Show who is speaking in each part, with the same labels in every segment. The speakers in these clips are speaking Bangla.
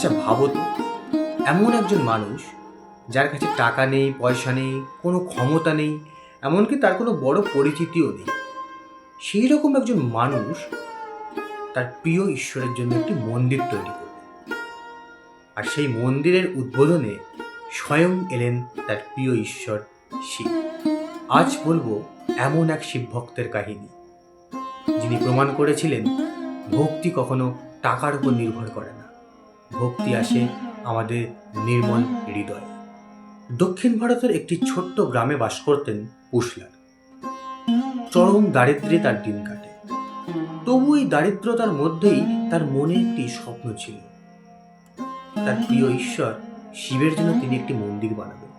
Speaker 1: আচ্ছা ভাবো তো, এমন একজন মানুষ যার কাছে টাকা নেই, পয়সা নেই, কোনো ক্ষমতা নেই, এমনকি তার কোনো বড় পরিচিতিও নেই, সেই রকম একজন মানুষ তার প্রিয় ঈশ্বরের জন্য একটি মন্দির তৈরি করল। আর সেই মন্দিরের উদ্বোধনে স্বয়ং এলেন তার প্রিয় ঈশ্বর শিব। আজ বলবো এমন এক শিব ভক্তের কাহিনী, যিনি প্রমাণ করেছিলেন ভক্তি কখনো টাকার উপর নির্ভর করে না, ভক্তি আসে আমাদের নির্মল হৃদয়ে। দক্ষিণ ভারতের একটি ছোট্ট গ্রামে বাস করতেন পুশলার। চরম দারিদ্র্যে তার দিন কাটে। তবু এই দারিদ্রতার মধ্যেই তার মনে একটি স্বপ্ন ছিল, তার প্রিয় ঈশ্বর শিবের জন্য তিনি একটি মন্দির বানাবেন।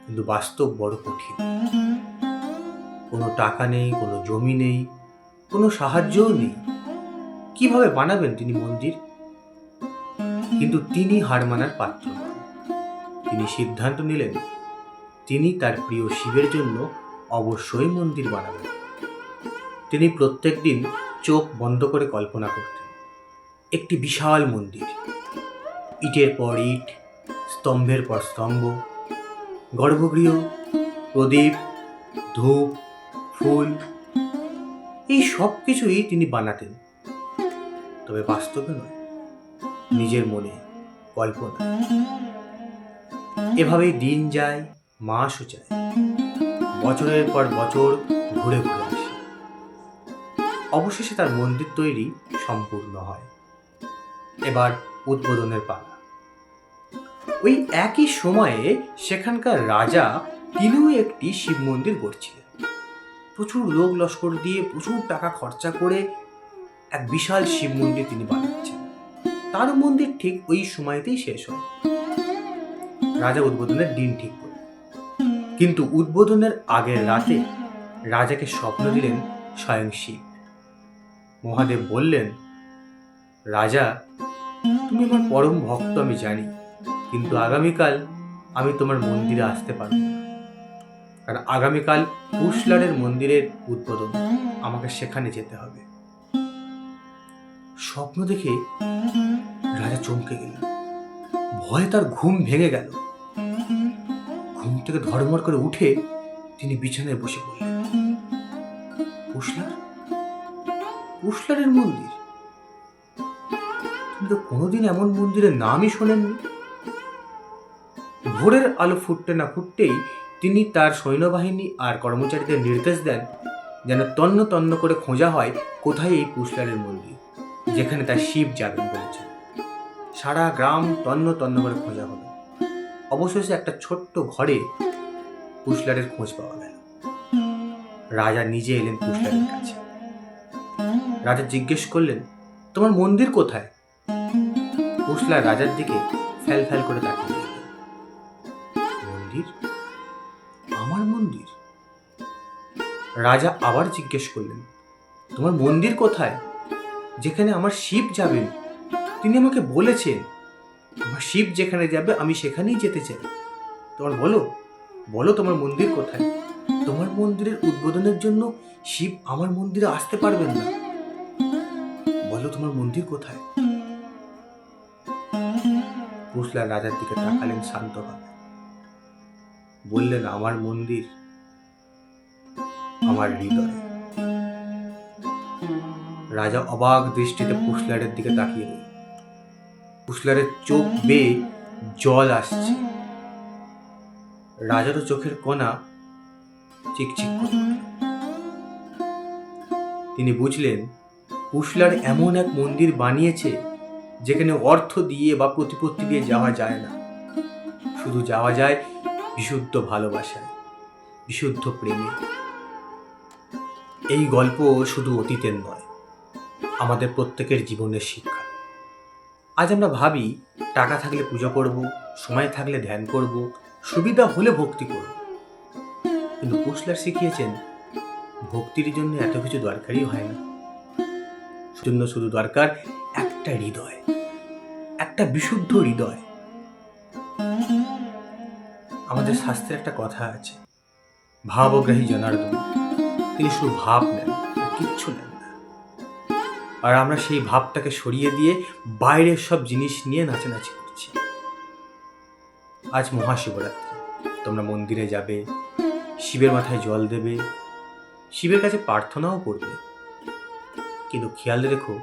Speaker 1: কিন্তু বাস্তব বড় কঠিন। কোনো টাকা নেই, কোনো জমি নেই, কোনো সাহায্যও নেই। কিভাবে বানাবেন তিনি মন্দির? কিন্তু তিনি হার মানার পাত্র নন। তিনি সিদ্ধান্ত নিলেন তিনি তার প্রিয় শিবের জন্য অবশ্যই মন্দির বানাবেন। তিনি প্রত্যেক দিন চোখ বন্ধ করে কল্পনা করতেন একটি বিশাল মন্দির, ইটের পর ইট, স্তম্ভের পর স্তম্ভ, গর্ভগৃহ, প্রদীপ, ধূপ, ফুল, এই সব কিছুই তিনি বানাতেন, তবে বাস্তবে নয়, নিজের মনে, কল্পনা। এভাবেই দিন যায়, মাসও যায়, বছরের পর বছর ঘুরে ঘুরে আসে। অবশেষে তার মন্দির তৈরি সম্পূর্ণ হয়। এবার উদ্বোধনের পালা। ওই একই সময়ে সেখানকার রাজা তিনিও একটি শিব মন্দির গড়ছিলেন। প্রচুর লোক লস্কর দিয়ে, প্রচুর টাকা খরচা করে এক বিশাল শিব মন্দির তিনি বানাচ্ছেন। তার মন্দির ঠিক ওই সময়তেই শেষ হয়। রাজা উদ্বোধনের দিন ঠিক করে, কিন্তু উদ্বোধনের আগের রাতে রাজাকে স্বপ্ন দিলেন স্বয়ং শিব। মহাদেব বললেন, রাজা, তুমি আমার পরম ভক্ত আমি জানি, কিন্তু আগামীকাল আমি তোমার মন্দিরে আসতে পারবো না, কারণ আগামীকাল পুশলারের মন্দিরের উদ্বোধন, আমাকে সেখানে যেতে হবে। স্বপ্ন দেখে রাজা চমকে গেলেন, ভয়ে তার ঘুম ভেঙে গেল। ঘুম থেকে ধড়মড় করে উঠে তিনি বিছানায় বসে পড়লেন। পুশলারের মন্দির? তিনি তো কোনোদিন এমন মন্দিরের নামই শোনেননি। ভোরের আলো ফুটতে না ফুটতেই তিনি তার সৈন্যবাহিনী আর কর্মচারীদের নির্দেশ দেন যেন তন্ন তন্ন করে খোঁজা হয় কোথায় এই পুশলারের মন্দির, যেখানে তার শিব যাবেন বলেছেন। সারা গ্রাম তন্ন তন্ন করে খোঁজা হলো। অবশেষে একটা ছোট্ট ঘরে পুশলারের খোঁজ পাওয়া গেল। রাজা নিজে এলেন পুশলারের কাছে। রাজা জিজ্ঞেস করলেন, তোমার মন্দির কোথায়? পুশলার রাজার দিকে ফ্যাল ফ্যাল করে তাকিয়ে দিলেন। মন্দির? আমার মন্দির? রাজা আবার জিজ্ঞেস করলেন, তোমার মন্দির কোথায়, যেখানে আমার শিব যাবেন? তিনি আমাকে বলেছেন আমার শিব যেখানে যাবে আমি সেখানেই যেতে চাই। তোমার বলো বলো তোমার মন্দির কোথায়? তোমার মন্দিরের উদ্বোধনের জন্য শিব আমার মন্দিরে আসতে পারবেন না। বলো তোমার মন্দির কোথায়? পুশলার রাজার দিকে তাকালেন শান্তভাবে, বললেন, আমার মন্দির আমার হৃদয়ে। রাজা অবাক দৃষ্টিতে পুশলারের দিকে তাকিয়ে রইল। পুশলারের চোখ বেয়ে জল আসছে। রাজারও চোখের কোনা চিকচিক করে উঠল। তিনি বুঝলেন পুশলার এমন এক মন্দির বানিয়েছে যেখানে অর্থ দিয়ে বা প্রতিপত্তি দিয়ে যাওয়া যায় না, শুধু যাওয়া যায় বিশুদ্ধ ভালোবাসায়, বিশুদ্ধ প্রেমে। এই গল্প শুধু অতীতের নয়, আমাদের প্রত্যেকের জীবনের শিক্ষা। আজ আমরা ভাবি টাকা থাকলে পুজো করব, সময় থাকলে ধ্যান করব, সুবিধা হলে ভক্তি করব, কিন্তু পুশলার শিখিয়েছেন ভক্তির জন্য এত কিছু দরকারই হয় না। জন্য শুধু দরকার একটা হৃদয়, একটা বিশুদ্ধ হৃদয়। আমাদের শাস্ত্রে একটা কথা আছে, ভাবগ্রাহী জনার্দন। তিনি শুধু ভাব নেন, কিচ্ছু নেন না। আর আমরা সেই ভাবটাকে সরিয়ে দিয়ে বাইরের সব জিনিস নিয়ে নাচানাচি করছি। আজ মহাশিবরাত্রি, তোমরা মন্দিরে যাবে, শিবের মাথায় জল দেবে, শিবের কাছে প্রার্থনাও করবে, কিন্তু খেয়াল রেখো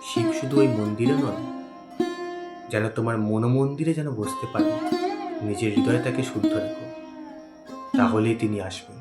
Speaker 1: শিব শুধু ওই মন্দিরে নয়, যেন তোমার মনোমন্দিরে যেন বসতে পারে। নিজের হৃদয়টাকে শুদ্ধ রেখো, তাহলেই তিনি আসবেন।